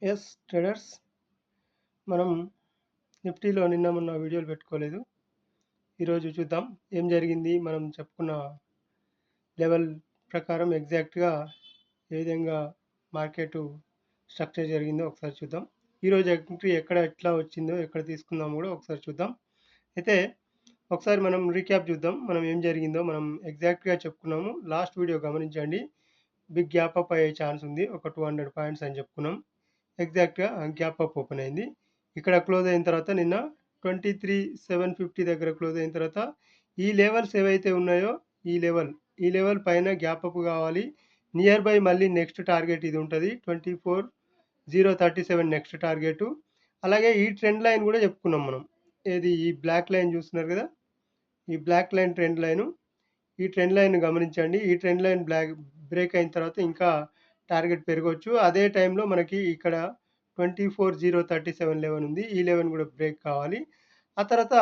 Yes traders, మనం నిఫ్టీలో నిన్న మొన్న వీడియోలు పెట్టుకోలేదు. ఈరోజు చూద్దాం ఏం జరిగింది. మనం చెప్పుకున్న లెవెల్ ప్రకారం ఎగ్జాక్ట్గా ఏ విధంగా మార్కెట్ స్ట్రక్చర్ జరిగిందో ఒకసారి చూద్దాం. ఈరోజు ఎంట్రీ ఎక్కడ ఎట్లా వచ్చిందో ఎక్కడ తీసుకుందాం కూడా ఒకసారి చూద్దాం. అయితే ఒకసారి మనం రీక్యాప్ చూద్దాం. మనం ఏం జరిగిందో మనం ఎగ్జాక్ట్గా చెప్పుకున్నాము. లాస్ట్ వీడియో గమనించండి. బిగ్ గ్యాప్ అప్ అయ్యే ఛాన్స్ ఉంది, ఒక 200 పాయింట్స్ అని చెప్పుకున్నాం. ఎగ్జాక్ట్గా గ్యాప్ అప్ ఓపెన్ అయింది. ఇక్కడ క్లోజ్ అయిన తర్వాత నిన్న 23,750 దగ్గర క్లోజ్ అయిన తర్వాత ఈ లెవెల్స్ ఏవైతే ఉన్నాయో ఈ లెవెల్ పైన గ్యాప్ అప్ కావాలి. నియర్ బై మళ్ళీ నెక్స్ట్ టార్గెట్ ఇది ఉంటుంది, 24,037 నెక్స్ట్ టార్గెట్. అలాగే ఈ ట్రెండ్ లైన్ కూడా చెప్పుకున్నాం మనం. ఏది ఈ బ్లాక్ లైన్ చూస్తున్నారు కదా, ఈ బ్లాక్ లైన్ ట్రెండ్ లైన్. ఈ ట్రెండ్ లైన్ గమనించండి. ఈ ట్రెండ్ లైన్ బ్రేక్ అయిన తర్వాత ఇంకా టార్గెట్ పెరగవచ్చు. అదే టైంలో మనకి ఇక్కడ 24,037 లెవెల్ ఉంది. ఈ లెవెల్ కూడా బ్రేక్ కావాలి. ఆ తర్వాత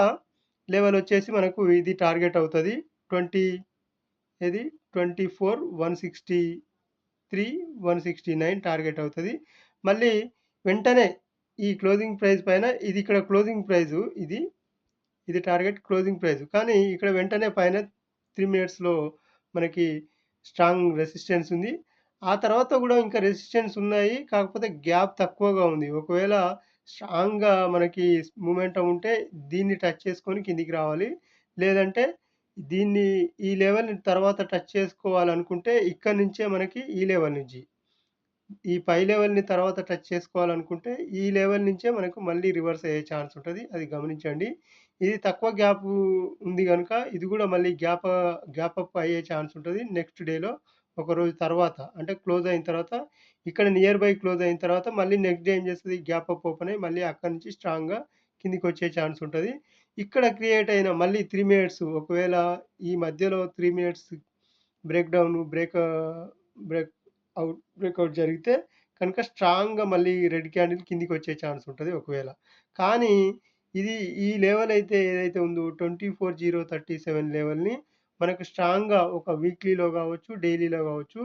లెవెల్ వచ్చేసి మనకు ఇది టార్గెట్ అవుతుంది, 24,163,169 టార్గెట్ అవుతుంది. మళ్ళీ వెంటనే ఈ క్లోజింగ్ ప్రైస్ పైన ఇది ఇక్కడ క్లోజింగ్ ప్రైస్ ఇది టార్గెట్ క్లోజింగ్ ప్రైస్. కానీ ఇక్కడ వెంటనే పైన 3 మినిట్స్లో మనకి స్ట్రాంగ్ రెసిస్టెన్స్ ఉంది. ఆ తర్వాత కూడా ఇంకా రెసిస్టెన్స్ ఉన్నాయి, కాకపోతే గ్యాప్ తక్కువగా ఉంది. ఒకవేళ స్ట్రాంగ్గా మనకి మూమెంటం ఉంటే దీన్ని టచ్ చేసుకొని కిందికి రావాలి. లేదంటే దీన్ని ఈ లెవెల్ తర్వాత టచ్ చేసుకోవాలనుకుంటే ఇక్కడ నుంచే మనకి ఈ లెవెల్ నుంచి ఈ పై లెవెల్ని తర్వాత టచ్ చేసుకోవాలనుకుంటే ఈ లెవెల్ నుంచే మనకు మళ్ళీ రివర్స్ అయ్యే ఛాన్స్ ఉంటుంది. అది గమనించండి. ఇది తక్కువ గ్యాప్ ఉంది కనుక ఇది కూడా మళ్ళీ గ్యాప్ అప్ అయ్యే ఛాన్స్ ఉంటుంది నెక్స్ట్ డేలో, ఒక రోజు తర్వాత. అంటే క్లోజ్ అయిన తర్వాత ఇక్కడ నియర్ బై క్లోజ్ అయిన తర్వాత మళ్ళీ నెక్స్ట్ డే ఏం చేస్తుంది, గ్యాప్ అప్ ఓపెన్ అయ్యి మళ్ళీ అక్కడి నుంచి స్ట్రాంగ్గా కిందికి వచ్చే ఛాన్స్ ఉంటుంది. ఇక్కడ క్రియేట్ అయిన మళ్ళీ 3 మినిట్స్, ఒకవేళ ఈ మధ్యలో 3 మినిట్స్ బ్రేక్ బ్రేక్అవుట్ జరిగితే కనుక స్ట్రాంగ్గా మళ్ళీ రెడ్ క్యాండిల్ కిందికి వచ్చే ఛాన్స్ ఉంటుంది ఒకవేళ. కానీ ఇది ఈ లెవెల్ అయితే ఏదైతే ఉందో 24,037 లెవెల్ని మనకు స్ట్రాంగ్గా ఒక వీక్లీలో కావచ్చు, డైలీలో కావచ్చు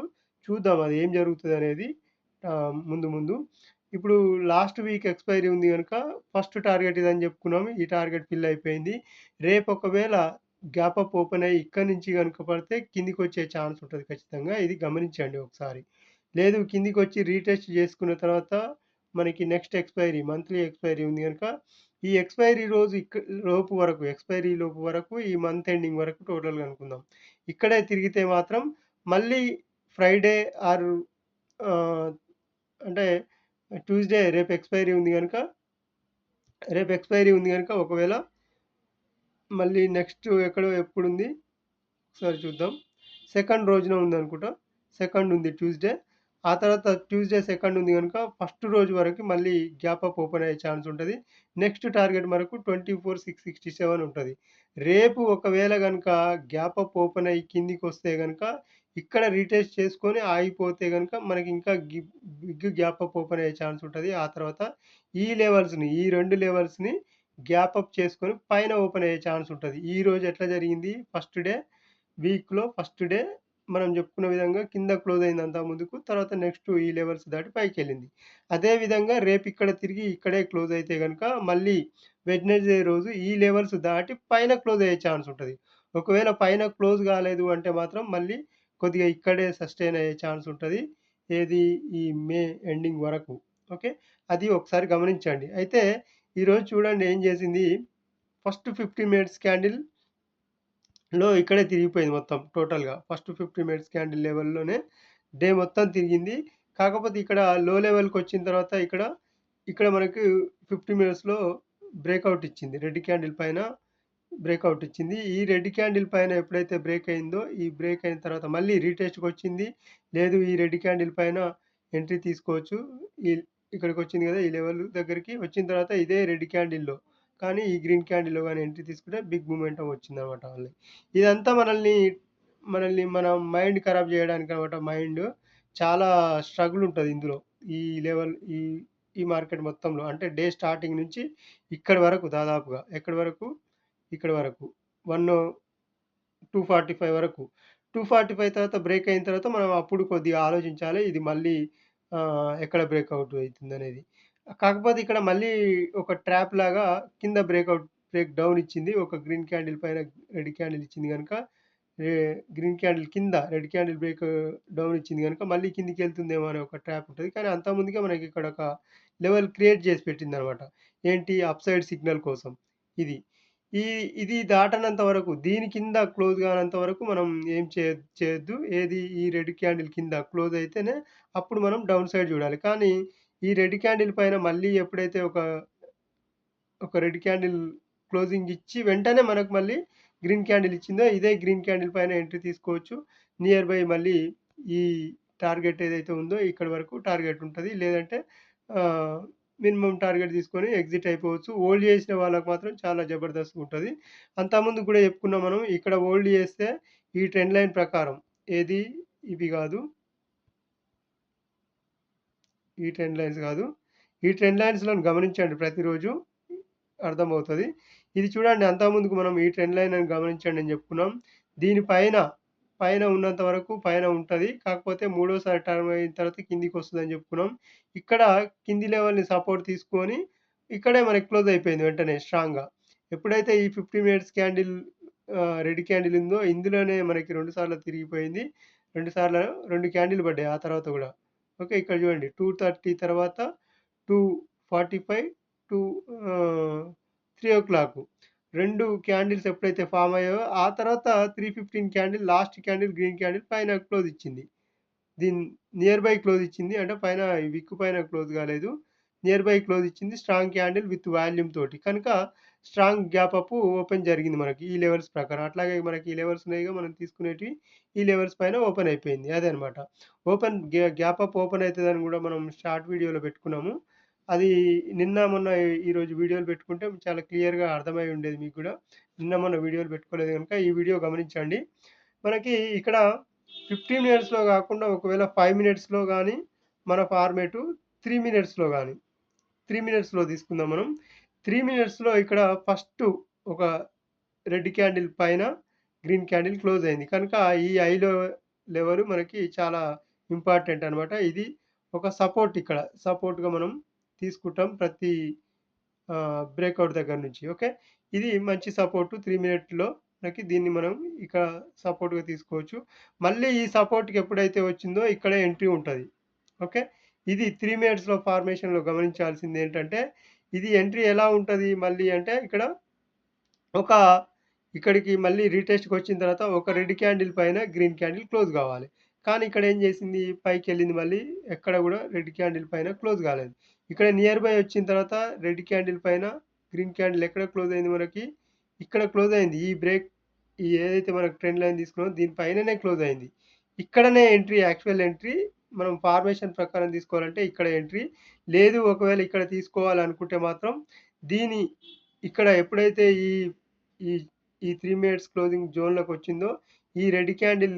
చూద్దాం అది ఏం జరుగుతుంది అనేది ముందు. ఇప్పుడు లాస్ట్ వీక్ ఎక్స్పైరీ ఉంది కనుక ఫస్ట్ టార్గెట్ ఇదని చెప్పుకున్నాము. ఈ టార్గెట్ ఫిల్ అయిపోయింది. రేపు ఒకవేళ గ్యాప్ అప్ ఓపెన్ అయ్యి ఇక్కడి నుంచి కనుక పడితే కిందికి వచ్చే ఛాన్స్ ఉంటుంది ఖచ్చితంగా. ఇది గమనించండి ఒకసారి. లేదు కిందికి వచ్చి రీటెస్ట్ చేసుకున్న తర్వాత మనకి నెక్స్ట్ ఎక్స్పైరీ మంత్లీ ఎక్స్పైరీ ఉంది కనుక ఈ ఎక్స్పైరీ రోజు ఎక్స్పైరీ లోపు వరకు ఈ మంత్ ఎండింగ్ వరకు టోటల్గా అనుకుందాం. ఇక్కడే తిరిగితే మాత్రం మళ్ళీ ఫ్రైడే ఆర్ అంటే ట్యూస్డే రేపు ఎక్స్పైరీ ఉంది కనుక ఒకవేళ మళ్ళీ నెక్స్ట్ ఎప్పుడుంది ఒకసారి చూద్దాం. సెకండ్ రోజున ఉంది అనుకుంటా, సెకండ్ ఉంది ట్యూస్డే. ఆ తర్వాత ట్యూస్డే సెకండ్ ఉంది కనుక ఫస్ట్ రోజు వరకు మళ్ళీ గ్యాప్ అప్ ఓపెన్ అయ్యే ఛాన్స్ ఉంటుంది. నెక్స్ట్ టార్గెట్ వరకు 24,667 ఉంటుంది. రేపు ఒకవేళ కనుక గ్యాప్ అప్ ఓపెన్ అయ్యి కిందికి వస్తే కనుక ఇక్కడ రీటెస్ట్ చేసుకొని ఆగిపోతే కనుక మనకి ఇంకా బిగ్ గ్యాప్ అప్ ఓపెన్ అయ్యే ఛాన్స్ ఉంటుంది. ఆ తర్వాత ఈ రెండు లెవెల్స్ని గ్యాప్ అప్ చేసుకొని పైన ఓపెన్ అయ్యే ఛాన్స్ ఉంటుంది. ఈ రోజు ఎట్లా జరిగింది, వీక్లో ఫస్ట్ డే మనం చెప్పుకున్న విధంగా కింద క్లోజ్ అయింది అంతా ముందుకు, తర్వాత నెక్స్ట్ ఈ లెవెల్స్ దాటి పైకి వెళ్ళింది. అదేవిధంగా రేపు ఇక్కడ తిరిగి ఇక్కడే క్లోజ్ అయితే కనుక మళ్ళీ వెడ్నెస్డే రోజు ఈ లెవెల్స్ దాటి పైన క్లోజ్ అయ్యే ఛాన్స్ ఉంటుంది. ఒకవేళ పైన క్లోజ్ కాలేదు అంటే మాత్రం మళ్ళీ కొద్దిగా ఇక్కడే సస్టైన్ అయ్యే ఛాన్స్ ఉంటుంది. ఏది ఈ మే ఎండింగ్ వరకు. ఓకే, అది ఒకసారి గమనించండి. అయితే ఈరోజు చూడండి ఏం చేసింది. ఫస్ట్ 50 మినిట్స్ క్యాండిల్ లో ఇక్కడే తిరిగిపోయింది మొత్తం టోటల్గా. ఫస్ట్ 50 మినిట్స్ క్యాండిల్ లెవెల్లోనే డే మొత్తం తిరిగింది. కాకపోతే ఇక్కడ లో లెవెల్కి వచ్చిన తర్వాత ఇక్కడ మనకు 50 మినిట్స్లో బ్రేక్అవుట్ ఇచ్చింది. రెడ్ క్యాండిల్ పైన బ్రేక్అవుట్ ఇచ్చింది. ఈ రెడ్ క్యాండిల్ పైన ఎప్పుడైతే బ్రేక్ అయిందో, ఈ బ్రేక్ అయిన తర్వాత మళ్ళీ రీటెస్ట్కి వచ్చింది. లేదు ఈ రెడ్ క్యాండిల్ పైన ఎంట్రీ తీసుకోవచ్చు. ఇక్కడికి వచ్చింది కదా, ఈ లెవెల్ దగ్గరికి వచ్చిన తర్వాత ఇదే రెడ్ క్యాండిల్లో కానీ ఈ గ్రీన్ క్యాండిల్లో కానీ ఎంట్రీ తీసుకుంటే బిగ్ మూమెంటం వచ్చిందనమాట వాళ్ళకి. ఇదంతా మన మైండ్ ఖరాబ్ చేయడానికి అనమాట. మైండ్ చాలా స్ట్రగుల్ ఉంటుంది ఇందులో. ఈ లెవెల్ ఈ మార్కెట్ మొత్తంలో అంటే డే స్టార్టింగ్ నుంచి ఇక్కడి వరకు దాదాపుగా ఇక్కడ వరకు 245 వరకు. 245 తర్వాత బ్రేక్ అయిన తర్వాత మనం అప్పుడు కొద్దిగా ఆలోచించాలి. ఇది మళ్ళీ ఎక్కడ బ్రేక్అవుట్ అవుతుందనేది. కాకపోతే ఇక్కడ మళ్ళీ ఒక ట్రాప్ లాగా కింద బ్రేక్ డౌన్ ఇచ్చింది. ఒక గ్రీన్ క్యాండిల్ పైన రెడ్ క్యాండిల్ ఇచ్చింది గనుక ఏ గ్రీన్ క్యాండిల్ కింద రెడ్ క్యాండిల్ డౌన్ ఇచ్చింది గనుక మళ్ళీ కిందికెళ్తుందేమో అనే ఒక ట్రాప్ ఉంటది. కానీ అంతకుముందుకే మనకి ఇక్కడ ఒక లెవెల్ క్రియేట్ చేసి పెట్టిందనమాట. ఏంటి అప్‌సైడ్ సిగ్నల్ కోసం ఇది. ఈ ఇది దాటనంత వరకు దీని కింద క్లోజ్ గానంత వరకు మనం ఏం చేయొద్దు. ఏది ఈ రెడ్ క్యాండిల్ కింద క్లోజ్ అయితేనే అప్పుడు మనం డౌన్ సైడ్ జూడాలి. కానీ ఈ రెడ్ క్యాండిల్ పైన మళ్ళీ ఎప్పుడైతే ఒక రెడ్ క్యాండిల్ క్లోజింగ్ ఇచ్చి వెంటనే మనకు మళ్ళీ గ్రీన్ క్యాండిల్ ఇచ్చిందో ఇదే గ్రీన్ క్యాండిల్ పైన ఎంట్రీ తీసుకోవచ్చు. నియర్ బై మళ్ళీ ఈ టార్గెట్ ఏదైతే ఉందో ఇక్కడి వరకు టార్గెట్ ఉంటది. లేదంటే మినిమమ్ టార్గెట్ తీసుకొని ఎగ్జిట్ అయిపోవచ్చు. హోల్డ్ చేసిన వాళ్ళకి మాత్రం చాలా జబర్దస్త్‌గా ఉంటది. అంతకుముందు కూడా చెప్పుకున్నాం మనం. ఇక్కడ హోల్డ్ చేస్తే ఈ ట్రెండ్ లైన్ ప్రకారం ఏది ఇవి గాదు. ఈ ట్రెండ్ లైన్స్ గాదు. ఈ ట్రెండ్ లైన్స్‌లను గమనించండి ప్రతిరోజు అర్థమవుతది. ఇది చూడండి అంతకుముందుకు మనం ఈ ట్రెండ్ లైన్ అని గమనించండి అని చెప్పుకున్నాం. దీని పైన ఉన్నంత వరకు పైన ఉంటది. కాకపోతే మూడోసారి టర్న్ అయిన తర్వాత కిందికొస్తదని చెప్పుకున్నాం. ఇక్కడ కింది లెవెల్‌ని సపోర్ట్ తీసుకొని ఇక్కడే మనకి క్లోజ్ అయిపోయింది వెంటనే స్ట్రాంగ్‌గా. ఎప్పుడైతే ఈ 50 మినిట్స్ క్యాండిల్ రెడ్ క్యాండిల్ ఉందో ఇందులోనే మనకి 2 సార్లు తిరిగిపోయింది. 2 సార్లు 2 క్యాండిల్ పడ్డాయి ఆ తర్వాత గూడా. ఓకే. ఇక్కడ చూడండి 2:30 తర్వాత 2:45 టూ 3:00 2 క్యాండిల్స్ ఎప్పుడైతే ఫార్మ్ అయ్యాయో ఆ తర్వాత 3:15 candle last candle green candle పైన క్లోజ్ ఇచ్చింది. దీని నియర్ బై క్లోజ్ ఇచ్చింది. అంటే పైన ఈ విక్ పైన క్లోజ్ కాలేదు. నియర్ బై క్లోజ్ ఇచ్చింది. స్ట్రాంగ్ క్యాండిల్ విత్ వాల్యూమ్ తోటి. కనుక స్ట్రాంగ్ గ్యాప్ అప్ ఓపెన్ జరిగింది మనకి ఈ లెవెల్స్ ప్రకారం. అట్లాగే మనకి ఈ లెవెల్స్ ఉన్నాయిగా మనం తీసుకునేటివి. ఈ లెవెల్స్ పైన ఓపెన్ అయిపోయింది. అదనమాట. గ్యాప్ అప్ ఓపెన్ అయితదని గూడా మనం షార్ట్ వీడియోలో పెట్టుకున్నాము. అది నిన్న మొన్న ఈరోజు వీడియోలు పెట్టుకుంటే చాలా క్లియర్‌గా అర్థమై ఉండేది మీకు గూడా. నిన్న మొన్న వీడియోలు పెట్టుకోలేదు గనుక ఈ వీడియో గమనించండి. మనకి ఇక్కడ 15 మినిట్స్‌లో గాకుండా ఒకవేళ 5 మినిట్స్‌లో గాని మన ఫార్మాటు 3 మినిట్స్‌లో గాని 3 మినిట్స్‌లో తీసుకుందాం మనం. 3 మినిట్స్‌లో ఇక్కడ ఫస్ట్ ఒక రెడ్ క్యాండిల్ పైన గ్రీన్ క్యాండిల్ క్లోజ్ అయింది. కనుక ఈ ఐలో లెవెల్ మనకి చాలా ఇంపార్టెంట్ అనమాట. ఇది ఒక సపోర్ట్ ఇక్కడ. సపోర్ట్‌గా మనం తీసుకుంటాం ప్రతి బ్రేకౌట్ దగ్గర నుంచి. ఓకే. ఇది మంచి సపోర్ట్ 3 మినిట్‌లో మనకి దీన్ని మనం ఇక్కడ సపోర్ట్‌గా తీసుకోవచ్చు. మళ్ళీ ఈ సపోర్ట్‌కి ఎప్పుడైతే వచ్చిందో ఇక్కడే ఎంట్రీ ఉంటది. ఓకే. ఇది 3 మినిట్స్‌లో ఫార్మేషన్‌లో గమనించాల్సింది ఏంటంటే, ఇది ఎంట్రీ ఎలా ఉంటది మళ్ళీ అంటే ఇక్కడ ఒక ఇక్కడికి మళ్ళీ రీటెస్ట్‌కొచ్చిన తర్వాత ఒక రెడ్ క్యాండిల్ పైన గ్రీన్ క్యాండిల్ క్లోజ్ కావాలి. కానీ ఇక్కడ ఏం చేసింది పైకెళ్ళింది మళ్ళీ ఎక్కడ కూడా రెడ్ క్యాండిల్ పైన క్లోజ్ కాలేదు. ఇక్కడ నియర్ బై వచ్చిన తర్వాత రెడ్ క్యాండిల్ పైన గ్రీన్ క్యాండిల్ ఎక్కడ క్లోజ్ అయింది మనకి ఇక్కడ క్లోజ్ అయింది. ఈ ఏదైతే మనకు ట్రెండ్ లైన్ తీసుకున్నామో దీని పైననే క్లోజ్ అయింది. ఇక్కడనే ఎంట్రీ యాక్చువల్ ఎంట్రీ మనం ఫార్మేషన్ ప్రకారం తీసుకోవాలంటే ఇక్కడ ఎంట్రీ. లేదు ఒకవేళ ఇక్కడ తీసుకోవాలనుకుంటే మాత్రం దీని ఇక్కడ ఎప్పుడైతే ఈ ఈ ఈ 3 మినిట్స్ క్లోజింగ్ జోన్‌లోకొచ్చిందో ఈ రెడ్ క్యాండిల్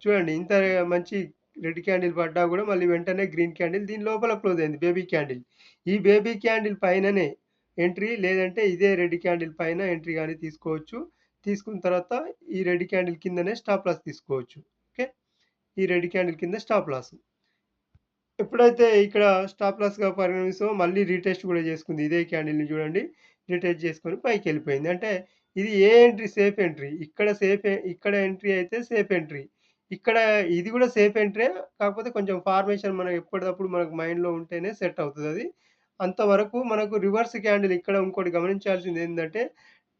చూడండి ఇంత మంచి రెడ్ క్యాండిల్ పడ్డా గూడా మళ్ళీ వెంటనే గ్రీన్ క్యాండిల్ దీని లోపల క్లోజ్ అయింది బేబీ క్యాండిల్. ఈ బేబీ క్యాండిల్ పైననే ఎంట్రీ లేదంటే ఇదే రెడ్ క్యాండిల్ పైన ఎంట్రీ గాని తీసుకోవచ్చు. తీసుకున్న తర్వాత ఈ రెడ్ క్యాండిల్ కిందనే స్టాప్ లాస్ తీసుకోవచ్చు. ఓకే. ఈ రెడ్ క్యాండిల్ కింద స్టాప్ లాస్. ఎప్పుడైతే ఇక్కడ స్టాప్ లాస్‌గా పరిగణిస్తామో మళ్ళీ రీటెస్ట్ గూడా చేసుకుంది. ఇదే క్యాండిల్‌ని చూడండి. రీటెస్ట్ చేసుకొని పైకెళ్ళిపోయింది. అంటే ఇది ఏ ఎంట్రీ సేఫ్ ఎంట్రీ. ఇక్కడ ఎంట్రీ అయితే సేఫ్ ఎంట్రీ. ఇక్కడ ఇది గూడా సేఫ్ ఎంట్రీయే. కాకపోతే కొంచెం ఫార్మేషన్ మనం ఎప్పటిదప్పుడు మనకు మైండ్‌లో ఉంటేనే సెట్ అవుతదది. అంతవరకు మనకు రివర్స్ క్యాండిల్ ఇక్కడ ఇంకోటి గమనించాల్సిందేందంటే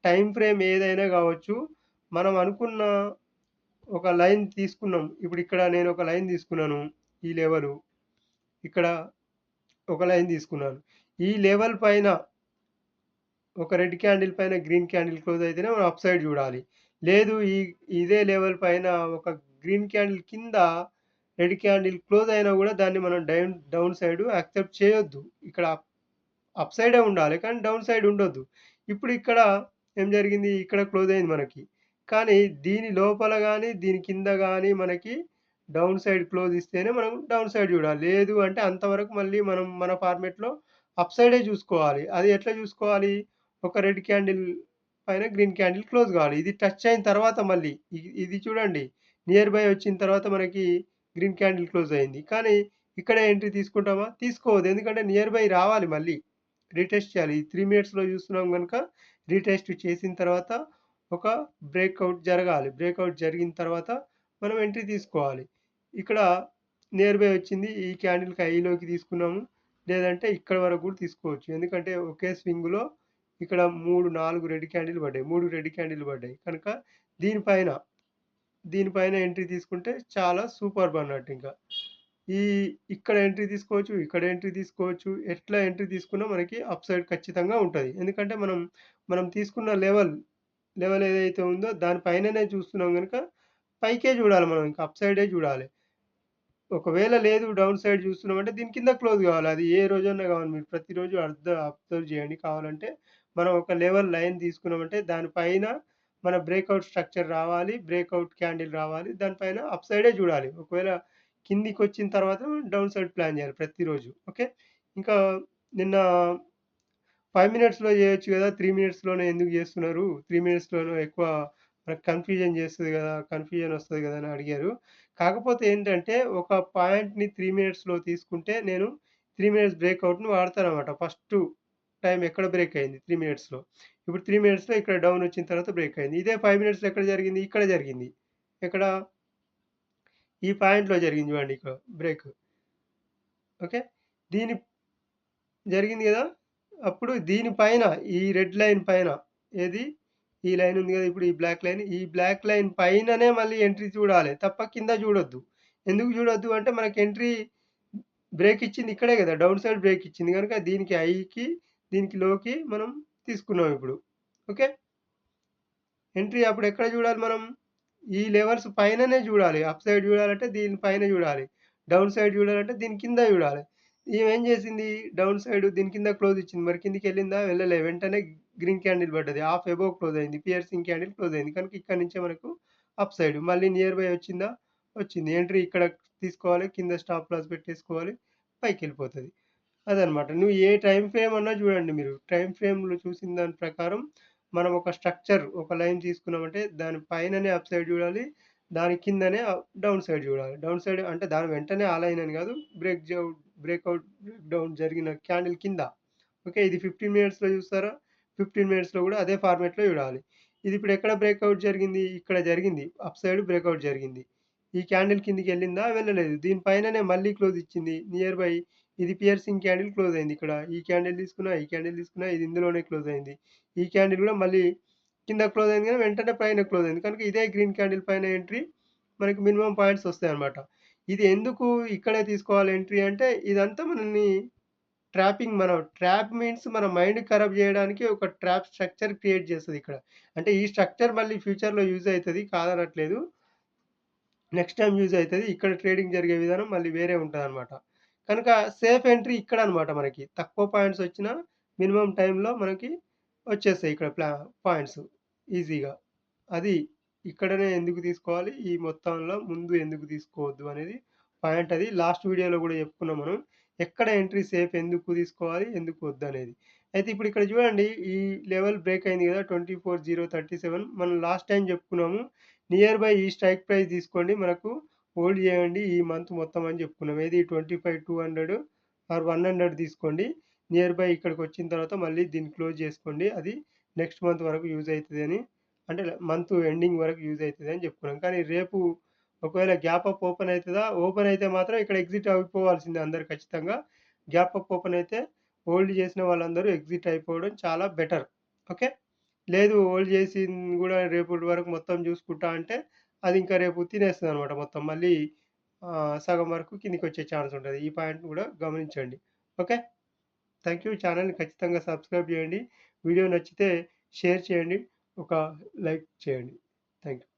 టైమ్ ఫ్రేమ్ ఏదైనా గావచ్చు. మనం అనుకున్న ఒక లైన్ తీసుకున్నాం. ఇప్పుడు ఇక్కడ నేను ఒక లైన్ తీసుకున్నాను. ఈ లెవెలు. ఇక్కడ ఒక లైన్ తీసుకున్నాను. ఈ లెవెల్ పైన ఒక రెడ్ క్యాండిల్ పైన గ్రీన్ క్యాండిల్ క్లోజ్ అయితేనే మనం అప్ సైడ్ చూడాలి. లేదు ఇదే లెవెల్ పైన ఒక గ్రీన్ క్యాండిల్ కింద రెడ్ క్యాండిల్ క్లోజ్ అయినా గూడా దాన్ని మనం డౌన్ సైడ్ యాక్సెప్ట్ చేయొద్దు. ఇక్కడ అప్ సైడే ఉండాలి. కానీ డౌన్ సైడ్ ఉండొద్దు. ఇప్పుడు ఇక్కడ ఏం జరిగింది? ఇక్కడ క్లోజ్ అయింది మనకి. కానీ దీని లోపల గాని, దీని కింద గాని మనకి డౌన్ సైడ్ క్లోజ్ ఇస్తేనే మనం డౌన్ సైడ్ చూడాలి. లేదు అంటే అంతవరకు మళ్ళీ మనం మన ఫార్మాట్‌లో అప్ సైడే చూసుకోవాలి. అది ఎట్లా చూసుకోవాలి? ఒక రెడ్ క్యాండిల్ పైన గ్రీన్ క్యాండిల్ క్లోజ్ కావాలి. ఇది టచ్ అయిన తర్వాత మళ్ళీ ఇది చూడండి. నియర్ బై వచ్చిన తర్వాత మనకి గ్రీన్ క్యాండిల్ క్లోజ్ అయింది. కానీ ఇక్కడే ఎంట్రీ తీసుకుంటామా? తీసుకోవద్దు. ఎందుకంటే నియర్ బై రావాలి మళ్ళీ. రీటెస్ట్ చేయాలి. ఈ 3 మినిట్స్‌లో చూస్తున్నాం గనుక రీటెస్ట్ చేసిన తర్వాత ఒక బ్రేక్‌ఔట్ జరగాలి. బ్రేక్‌ఔట్ జరిగిన తర్వాత మనం ఎంట్రీ తీసుకోవాలి. ఇక్కడ నియర్ బై వచ్చింది. ఈ క్యాండిల్‌కి హైలోకి తీసుకున్నాము. లేదంటే ఇక్కడి వరకు కూడా తీసుకోవచ్చు. ఎందుకంటే ఒకే స్వింగ్‌లో ఇక్కడ 3, 4 రెడ్ క్యాండిల్ పడ్డాయి. 3 రెడ్ క్యాండిల్ పడ్డాయి. కనుక దీనిపైన, దీనిపైన ఎంట్రీ తీసుకుంటే చాలా సూపర్బ్ అన్నట్టు ఇంకా. ఈ ఇక్కడ ఎంట్రీ తీసుకోవచ్చు. ఇక్కడ ఎంట్రీ తీసుకోవచ్చు. ఎట్లా ఎంట్రీ తీసుకున్నా మనకి అప్ సైడ్ ఖచ్చితంగా ఉంటది. ఎందుకంటే మనం తీసుకున్న లెవెల్ ఏదైతే ఉందో దాని పైననే చూస్తున్నాం గనుక పైకే చూడాలి మనం. ఇంకా అప్ సైడే చూడాలి. ఒకవేళ లేదు డౌన్ సైడ్ చూస్తున్నామంటే దీని కింద క్లోజ్ కావాలి. అది ఏ రోజన్నా కావాలి. మీరు ప్రతిరోజు అబ్జర్వ్ చేయండి కావాలంటే. మనం ఒక లెవెల్ లైన్ తీసుకున్నామంటే దాని పైన మన బ్రేక్‌ఔట్ స్ట్రక్చర్ రావాలి. బ్రేక్‌ఔట్ క్యాండిల్ రావాలి. దానిపైన అప్ సైడే చూడాలి. ఒకవేళ కిందికొచ్చిన తర్వాత డౌన్ సైడ్ ప్లాన్ చేయాలి ప్రతిరోజు. ఓకే. ఇంకా నిన్న 5 మినిట్స్‌లో చేయొచ్చు కదా! 3 మినిట్స్‌లోనే ఎందుకు చేస్తున్నారు? 3 మినిట్స్‌లోనే ఎక్కువ మనకు కన్‌ఫ్యూజన్ చేస్తది కదా! కన్‌ఫ్యూజన్ వస్తది కదా! అని అడిగారు. కాకపోతే ఏంటంటే ఒక పాయింట్‌ని 3 మినిట్స్‌లో తీసుకుంటే నేను 3 మినిట్స్ బ్రేక్‌ఔట్‌ని వాడతానన్నమాట. ఫస్టు టైమ్ ఎక్కడ బ్రేక్ అయింది 3 మినిట్స్‌లో. ఇప్పుడు 3 మినిట్స్‌లో ఇక్కడ డౌన్ వచ్చిన తర్వాత బ్రేక్ అయింది. ఇదే 5 మినిట్స్‌లో ఎక్కడ జరిగింది? ఇక్కడ జరిగింది. ఎక్కడ? ఈ పాయింట్‌లో జరిగింది చూడండి ఇక్కడ బ్రేక్. ఓకే. దీని జరిగింది గదా! అప్పుడు దీని పైన ఈ రెడ్ లైన్ పైన ఏది? ఈ లైన్ ఉంది గదా! ఇప్పుడు ఈ బ్లాక్ లైన్. ఈ బ్లాక్ లైన్ పైననే మళ్ళీ ఎంట్రీ చూడాలి. తప్ప కింద చూడొద్దు. ఎందుకు చూడొద్దు అంటే మనకి ఎంట్రీ బ్రేక్ ఇచ్చింది ఇక్కడే గదా! డౌన్ సైడ్ బ్రేక్ ఇచ్చింది గనుక దీనికి హైకి, దీనికి లోకి మనం తీసుకున్నాం ఇప్పుడు. ఓకే. ఎంట్రీ అప్పుడు ఎక్కడ చూడాలి మనం? ఈ లెవెల్స్ పైననే చూడాలి. అప్ సైడ్ చూడాలంటే దీని పైన చూడాలి. డౌన్ సైడ్ చూడాలంటే దీని కింద చూడాలి. ఈమేం చేసింది? డౌన్ సైడ్ దీని కింద క్లోజ్ ఇచ్చింది. మరి కిందకెళ్ళిందా? వెళ్ళలే. వెంటనే గ్రీన్ క్యాండిల్ పడ్డది. హాఫ్ అబోవ్ క్లోజ్ అయింది. పియర్సింగ్ క్యాండిల్ క్లోజ్ అయింది. కనుక ఇక్కడి నుంచే మనకు అప్ సైడ్. మళ్ళీ నియర్ బై వచ్చిందా? వచ్చింది. ఎంట్రీ ఇక్కడ తీసుకోవాలి. కింద స్టాప్ లాస్ పెట్టేసుకోవాలి. పైకెళ్ళిపోతది. అదనమాట. నువ్వు ఏ టైమ్ ఫ్రేమ్ అన్నా చూడండి మీరు. టైమ్ ఫ్రేమ్‌లో చూసిన దాని ప్రకారం మనం ఒక స్ట్రక్చర్, ఒక లైన్ తీసుకున్నామంటే దాని పైననే అప్ సైడ్ చూడాలి. దాని కిందనే డౌన్ సైడ్ చూడాలి. డౌన్ సైడ్ అంటే దాని వెంటనే ఆ లైన్ అని కాదు. బ్రేక్‌ఔట్, బ్రేక్ డౌన్ జరిగిన క్యాండిల్ కింద. ఓకే. ఇది 15 మినిట్స్‌లో చూస్తారా? 15 మినిట్స్‌లో కూడా అదే ఫార్మాట్‌లో చూడాలి. ఇది ఇప్పుడు ఎక్కడ బ్రేక్‌ఔట్ జరిగింది? ఇక్కడ జరిగింది. అప్ సైడ్ బ్రేక్‌ఔట్ జరిగింది. ఈ క్యాండిల్ కిందకెళ్ళిందా? వెళ్ళలేదు. దీని పైననే మళ్ళీ క్లోజ్ ఇచ్చింది. నియర్ బై ఇది పియర్సింగ్ క్యాండిల్ క్లోజ్ అయింది ఇక్కడ. ఈ క్యాండిల్ తీసుకున్నా, ఈ క్యాండిల్ తీసుకున్నా ఇది ఇందులోనే క్లోజ్ అయింది. ఈ క్యాండిల్ కూడా మళ్ళీ కింద క్లోజ్ అయింది కానీ వెంటనే పైన క్లోజ్ అయింది. కనుక ఇదే గ్రీన్ క్యాండిల్ పైన ఎంట్రీ మనకి మినిమమ్ పాయింట్స్ వస్తాయన్నమాట. ఇది ఎందుకు ఇక్కడే తీసుకోవాలి ఎంట్రీ అంటే ఇదంతా మనల్ని ట్రాప్ మీన్స్ మన మైండ్ ఖరాబ్ చేయడానికి ఒక ట్రాప్ స్ట్రక్చర్ క్రియేట్ చేస్తది ఇక్కడ. అంటే ఈ స్ట్రక్చర్ మళ్ళీ ఫ్యూచర్‌లో యూజ్ అయితది కాదనట్లేదు. నెక్స్ట్ టైమ్ యూజ్ అయితది. ఇక్కడ ట్రేడింగ్ జరిగే విధానం మళ్ళీ వేరే ఉంటదనమాట. కనుక సేఫ్ ఎంట్రీ ఇక్కడనమాట మనకి. తక్కువ పాయింట్స్ వచ్చినా మినిమమ్ టైమ్‌లో మనకి వచ్చేస్తాయి ఇక్కడ పాయింట్స్ ఈజీగా. అది ఇక్కడనే ఎందుకు తీసుకోవాలి? ఈ మొత్తంలో ముందు ఎందుకు తీసుకోవద్దు అనేది పాయింట్ అది. లాస్ట్ వీడియోలో గూడా చెప్పుకున్నాం మనం. ఎక్కడ ఎంట్రీ సేఫ్ ఎందుకు తీసుకోవాలి? ఎందుకు వద్దనేది. అయితే ఇప్పుడు ఇక్కడ చూడండి ఈ లెవెల్ బ్రేక్ అయింది గదా! 24,037 మనం లాస్ట్ టైమ్ చెప్పుకున్నాము. నియర్ బై ఈ స్ట్రైక్ ప్రైస్ తీసుకోండి. మనకు హోల్డ్ చేయండి ఈ మంత్ మొత్తం అని చెప్పుకున్నాం. ఏది 25,200 ఆర్ 100 తీసుకోండి. నియర్ బై ఇక్కడికొచ్చిన తర్వాత మళ్ళీ దీన్ని క్లోజ్ చేసుకోండి. అది నెక్స్ట్ మంత్ వరకు యూజ్ అయితదని అంటే మంత్ ఎండింగ్ వరకు యూజ్ అయితదని చెప్పుకున్నాం. కానీ రేపు ఒకవేళ గ్యాప్ అప్ ఓపెన్ అయితదా? ఓపెన్ అయితే మాత్రం ఇక్కడ ఎగ్జిట్ అయిపోవాల్సిందే అందరూ ఖచ్చితంగా. గ్యాప్ అప్ ఓపెన్ అయితే హోల్డ్ చేసిన వాళ్ళందరూ ఎగ్జిట్ అయిపోవడం చాలా బెటర్. ఓకే. లేదు హోల్డ్ చేసింది గూడా రేపటి వరకు మొత్తం చూసుకుంటా అంటే అది ఇంకా రేపు తినేస్తదనమాట మొత్తం. మళ్ళీ సగం వరకు కిందకొచ్చే ఛాన్స్ ఉంటది. ఈ పాయింట్‌ని గూడా గమనించండి. ఓకే. Thank you. ఛానెల్‌ని ఖచ్చితంగా సబ్స్క్రైబ్ చేయండి. వీడియో నచ్చితే షేర్ చేయండి. ఒక లైక్ చేయండి. Thank you.